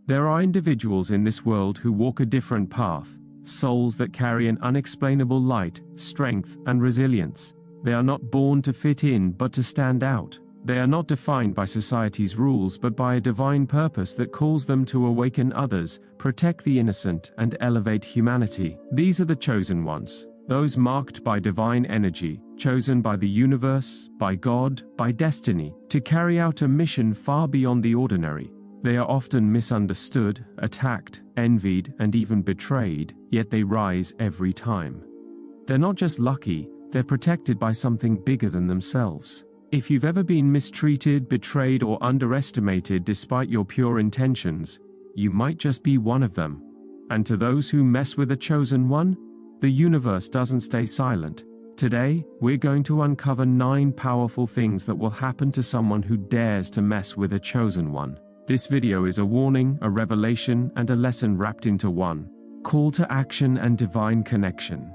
There are individuals in this world who walk a different path, souls that carry an unexplainable light, strength, and resilience. They are not born to fit in but to stand out. They are not defined by society's rules but by a divine purpose that calls them to awaken others, protect the innocent, and elevate humanity. These are the chosen ones, those marked by divine energy, chosen by the universe, by God, by destiny, to carry out a mission far beyond the ordinary. They are often misunderstood, attacked, envied, and even betrayed, yet they rise every time. They're not just lucky, they're protected by something bigger than themselves. If you've ever been mistreated, betrayed, or underestimated despite your pure intentions, you might just be one of them. And to those who mess with a chosen one, the universe doesn't stay silent. Today, we're going to uncover 9 powerful things that will happen to someone who dares to mess with a chosen one. This video is a warning, a revelation, and a lesson wrapped into one. Call to action and divine connection.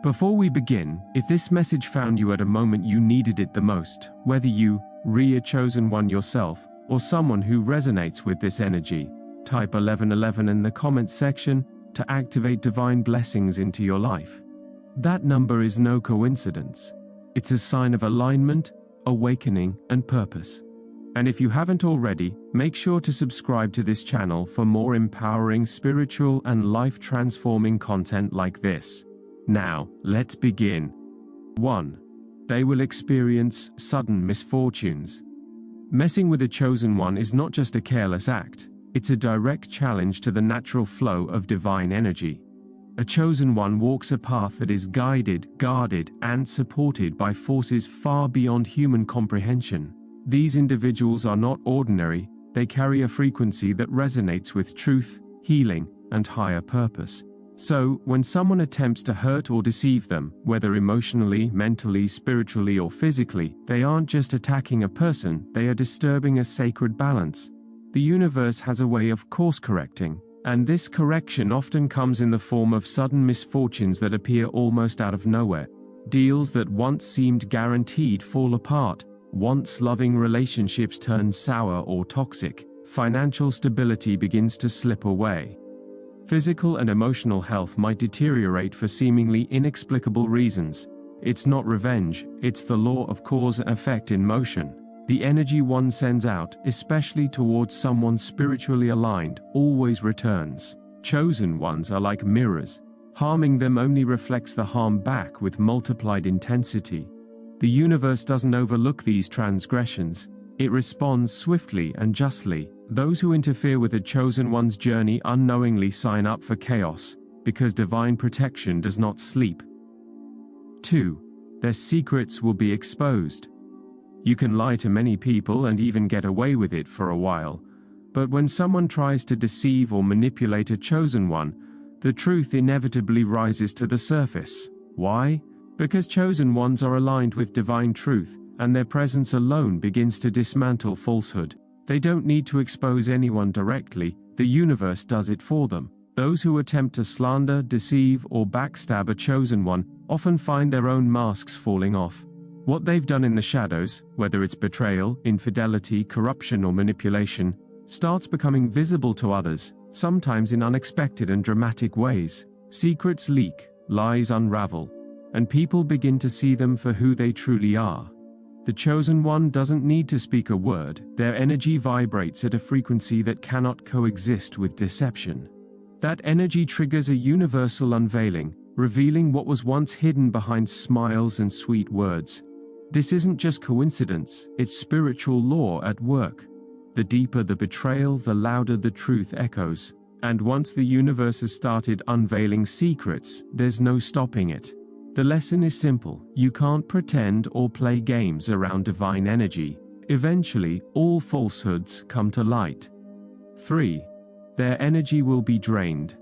Before we begin, if this message found you at a moment you needed it the most, whether you, a chosen one yourself, or someone who resonates with this energy, type 1111 in the comments section to activate divine blessings into your life. That number is no coincidence. It's a sign of alignment, awakening, and purpose. And if you haven't already, make sure to subscribe to this channel for more empowering spiritual and life-transforming content like this. Now, let's begin. 1. They will experience sudden misfortunes. Messing with a chosen one is not just a careless act, it's a direct challenge to the natural flow of divine energy. A chosen one walks a path that is guided, guarded, and supported by forces far beyond human comprehension. These individuals are not ordinary, they carry a frequency that resonates with truth, healing, and higher purpose. So, when someone attempts to hurt or deceive them, whether emotionally, mentally, spiritually, or physically, they aren't just attacking a person, they are disturbing a sacred balance. The universe has a way of course correcting, and this correction often comes in the form of sudden misfortunes that appear almost out of nowhere. Deals that once seemed guaranteed fall apart. Once loving relationships turn sour or toxic, financial stability begins to slip away. Physical and emotional health might deteriorate for seemingly inexplicable reasons. It's not revenge, it's the law of cause and effect in motion. The energy one sends out, especially towards someone spiritually aligned, always returns. Chosen ones are like mirrors. Harming them only reflects the harm back with multiplied intensity. The universe doesn't overlook these transgressions. It responds swiftly and justly. Those who interfere with a chosen one's journey unknowingly sign up for chaos, because divine protection does not sleep. 2. Their secrets will be exposed. You can lie to many people and even get away with it for a while, but when someone tries to deceive or manipulate a chosen one, the truth inevitably rises to the surface. Why? Because chosen ones are aligned with divine truth, and their presence alone begins to dismantle falsehood. They don't need to expose anyone directly, the universe does it for them. Those who attempt to slander, deceive, or backstab a chosen one often find their own masks falling off. What they've done in the shadows, whether it's betrayal, infidelity, corruption, or manipulation, starts becoming visible to others, sometimes in unexpected and dramatic ways. Secrets leak, lies unravel, and people begin to see them for who they truly are. The chosen one doesn't need to speak a word, their energy vibrates at a frequency that cannot coexist with deception. That energy triggers a universal unveiling, revealing what was once hidden behind smiles and sweet words. This isn't just coincidence, it's spiritual law at work. The deeper the betrayal, the louder the truth echoes. And once the universe has started unveiling secrets, there's no stopping it. The lesson is simple: you can't pretend or play games around divine energy. Eventually, all falsehoods come to light. 3. Their energy will be drained.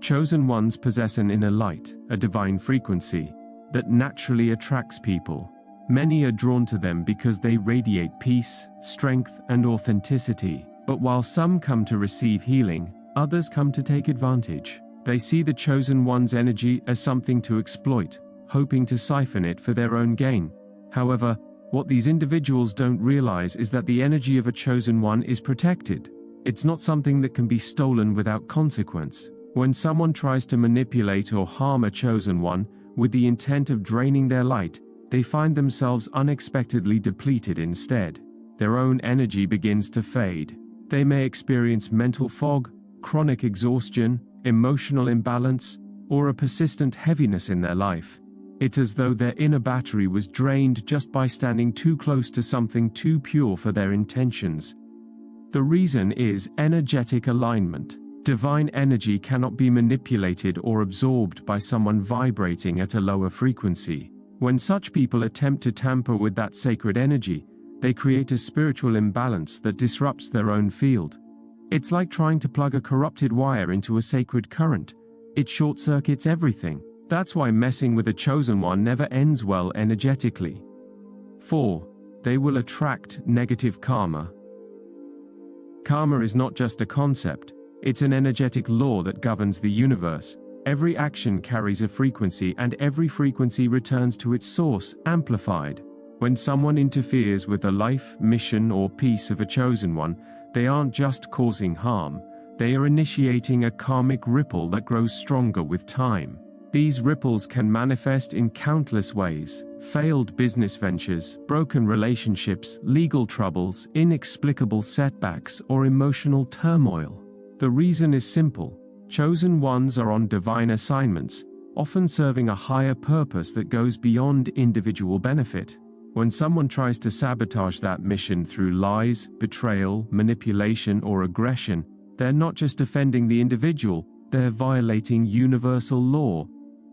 Chosen ones possess an inner light, a divine frequency, that naturally attracts people. Many are drawn to them because they radiate peace, strength, and authenticity. But while some come to receive healing, others come to take advantage. They see the chosen one's energy as something to exploit, hoping to siphon it for their own gain. However, what these individuals don't realize is that the energy of a chosen one is protected. It's not something that can be stolen without consequence. When someone tries to manipulate or harm a chosen one, with the intent of draining their light, they find themselves unexpectedly depleted instead. Their own energy begins to fade. They may experience mental fog, chronic exhaustion, emotional imbalance, or a persistent heaviness in their life. It's as though their inner battery was drained just by standing too close to something too pure for their intentions. The reason is energetic alignment. Divine energy cannot be manipulated or absorbed by someone vibrating at a lower frequency. When such people attempt to tamper with that sacred energy, they create a spiritual imbalance that disrupts their own field. It's like trying to plug a corrupted wire into a sacred current. It short-circuits everything. That's why messing with a chosen one never ends well energetically. 4. They will attract negative karma. Karma is not just a concept, it's an energetic law that governs the universe. Every action carries a frequency, and every frequency returns to its source, amplified. When someone interferes with the life, mission, or peace of a chosen one, they aren't just causing harm, they are initiating a karmic ripple that grows stronger with time. These ripples can manifest in countless ways: failed business ventures, broken relationships, legal troubles, inexplicable setbacks, or emotional turmoil. The reason is simple. Chosen ones are on divine assignments, often serving a higher purpose that goes beyond individual benefit. When someone tries to sabotage that mission through lies, betrayal, manipulation, or aggression, they're not just offending the individual, they're violating universal law.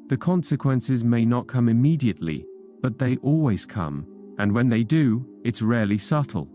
The consequences may not come immediately, but they always come, and when they do, it's rarely subtle.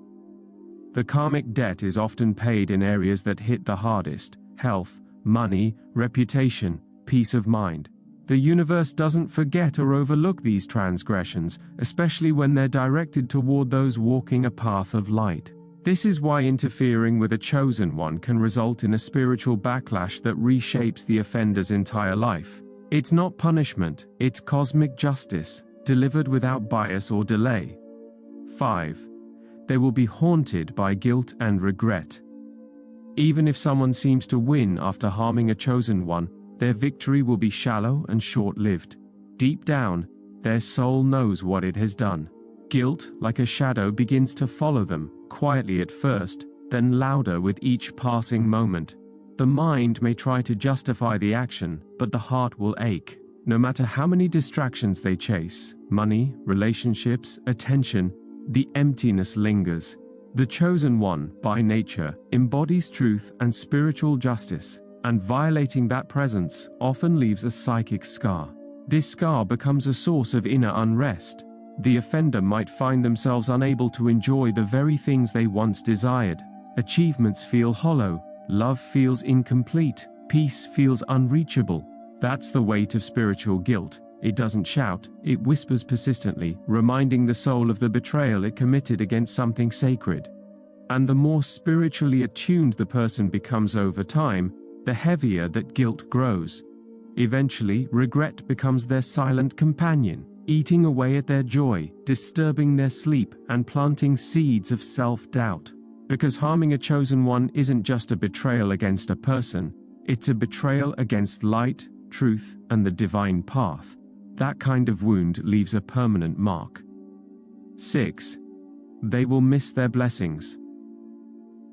The karmic debt is often paid in areas that hit the hardest: health, money, reputation, peace of mind. The universe doesn't forget or overlook these transgressions, especially when they're directed toward those walking a path of light. This is why interfering with a chosen one can result in a spiritual backlash that reshapes the offender's entire life. It's not punishment, it's cosmic justice, delivered without bias or delay. 5. They will be haunted by guilt and regret. Even if someone seems to win after harming a chosen one, their victory will be shallow and short-lived. Deep down, their soul knows what it has done. Guilt, like a shadow, begins to follow them, quietly at first, then louder with each passing moment. The mind may try to justify the action, but the heart will ache. No matter how many distractions they chase, money, relationships, attention, the emptiness lingers. The chosen one, by nature, embodies truth and spiritual justice, and violating that presence often leaves a psychic scar. This scar becomes a source of inner unrest. The offender might find themselves unable to enjoy the very things they once desired. Achievements feel hollow, love feels incomplete, peace feels unreachable. That's the weight of spiritual guilt. It doesn't shout, it whispers persistently, reminding the soul of the betrayal it committed against something sacred. And the more spiritually attuned the person becomes over time, the heavier that guilt grows. Eventually, regret becomes their silent companion, eating away at their joy, disturbing their sleep, and planting seeds of self-doubt. Because harming a chosen one isn't just a betrayal against a person, it's a betrayal against light, truth, and the divine path. That kind of wound leaves a permanent mark. 6. They will miss their blessings.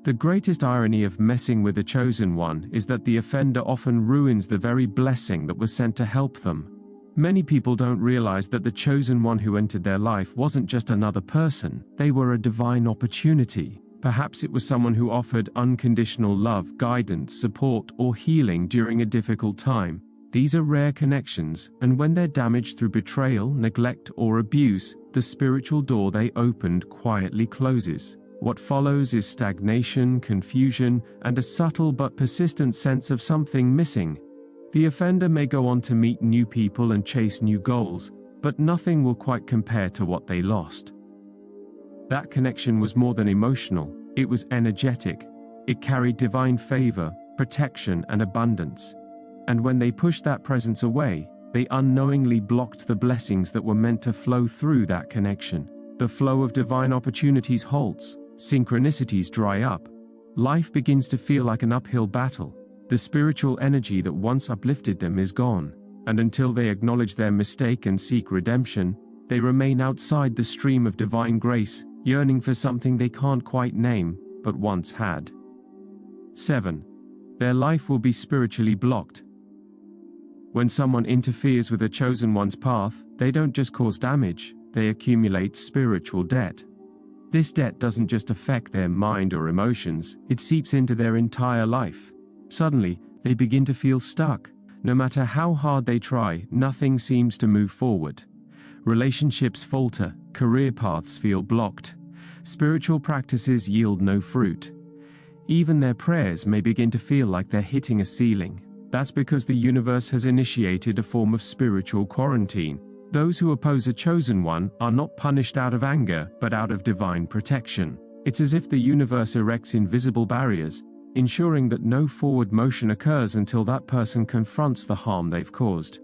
The greatest irony of messing with a chosen one is that the offender often ruins the very blessing that was sent to help them. Many people don't realize that the chosen one who entered their life wasn't just another person, they were a divine opportunity. Perhaps it was someone who offered unconditional love, guidance, support, or healing during a difficult time. These are rare connections, and when they're damaged through betrayal, neglect, or abuse, the spiritual door they opened quietly closes. What follows is stagnation, confusion, and a subtle but persistent sense of something missing. The offender may go on to meet new people and chase new goals, but nothing will quite compare to what they lost. That connection was more than emotional, it was energetic. It carried divine favor, protection, and abundance. And when they pushed that presence away, they unknowingly blocked the blessings that were meant to flow through that connection. The flow of divine opportunities halts, synchronicities dry up, Life begins to feel like an uphill battle. The spiritual energy that once uplifted them is gone, and until they acknowledge their mistake and seek redemption, they remain outside the stream of divine grace, yearning for something they can't quite name, but once had. 7. Their life will be spiritually blocked. When someone interferes with a chosen one's path, they don't just cause damage, they accumulate spiritual debt. This debt doesn't just affect their mind or emotions, it seeps into their entire life. Suddenly, they begin to feel stuck. No matter how hard they try, nothing seems to move forward. Relationships falter, career paths feel blocked. Spiritual practices yield no fruit. Even their prayers may begin to feel like they're hitting a ceiling. That's because the universe has initiated a form of spiritual quarantine. Those who oppose a chosen one are not punished out of anger, but out of divine protection. It's as if the universe erects invisible barriers, ensuring that no forward motion occurs until that person confronts the harm they've caused.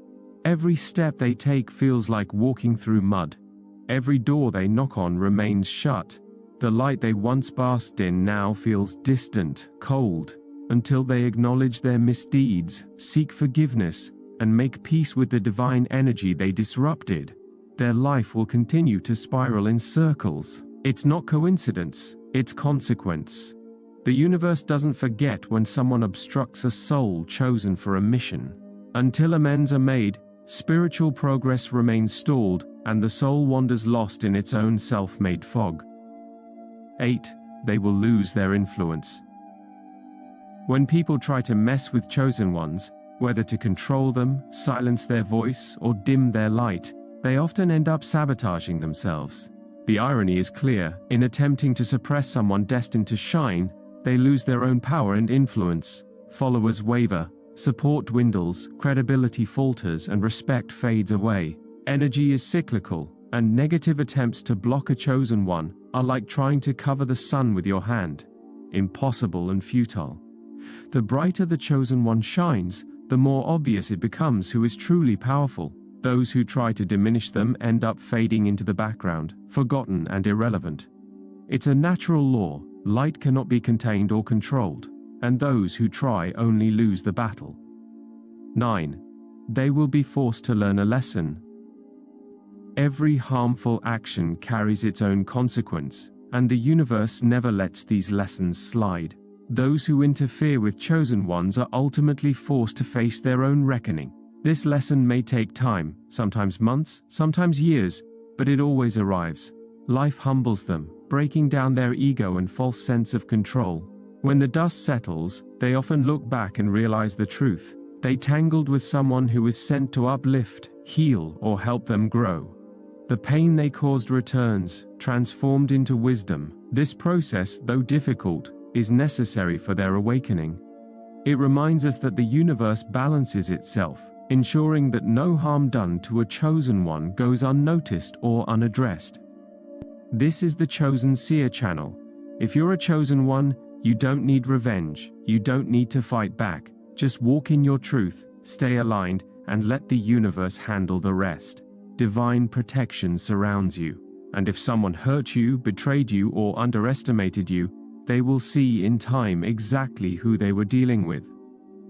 Every step they take feels like walking through mud. Every door they knock on remains shut. The light they once basked in now feels distant, cold, until they acknowledge their misdeeds, seek forgiveness, and make peace with the divine energy they disrupted. Their life will continue to spiral in circles. It's not coincidence, it's consequence. The universe doesn't forget when someone obstructs a soul chosen for a mission. Until amends are made, spiritual progress remains stalled, and the soul wanders lost in its own self-made fog. 8. They will lose their influence. When people try to mess with chosen ones, whether to control them, silence their voice, or dim their light, they often end up sabotaging themselves. The irony is clear: in attempting to suppress someone destined to shine, they lose their own power and influence. Followers waver, support dwindles, credibility falters, and respect fades away. Energy is cyclical, and negative attempts to block a chosen one are like trying to cover the sun with your hand. Impossible and futile. The brighter the chosen one shines, the more obvious it becomes who is truly powerful. Those who try to diminish them end up fading into the background, forgotten and irrelevant. It's a natural law: light cannot be contained or controlled, and those who try only lose the battle. 9. They will be forced to learn a lesson. Every harmful action carries its own consequence, and the universe never lets these lessons slide. Those who interfere with chosen ones are ultimately forced to face their own reckoning. This lesson may take time, sometimes months, sometimes years, but it always arrives. Life humbles them, breaking down their ego and false sense of control. When the dust settles, they often look back and realize the truth. They tangled with someone who was sent to uplift, heal, or help them grow. The pain they caused returns, transformed into wisdom. This process, though difficult, is necessary for their awakening. It reminds us that the universe balances itself, ensuring that no harm done to a chosen one goes unnoticed or unaddressed. This is the Chosen Seer channel. If you're a chosen one, you don't need revenge, you don't need to fight back. Just walk in your truth, stay aligned, and let the universe handle the rest. Divine protection surrounds you, and if someone hurt you, betrayed you, or underestimated you, they will see in time exactly who they were dealing with.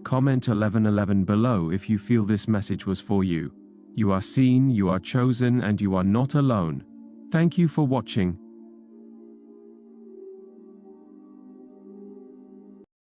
Comment 1111 below if you feel this message was for you. You are seen, you are chosen, and you are not alone. Thank you for watching.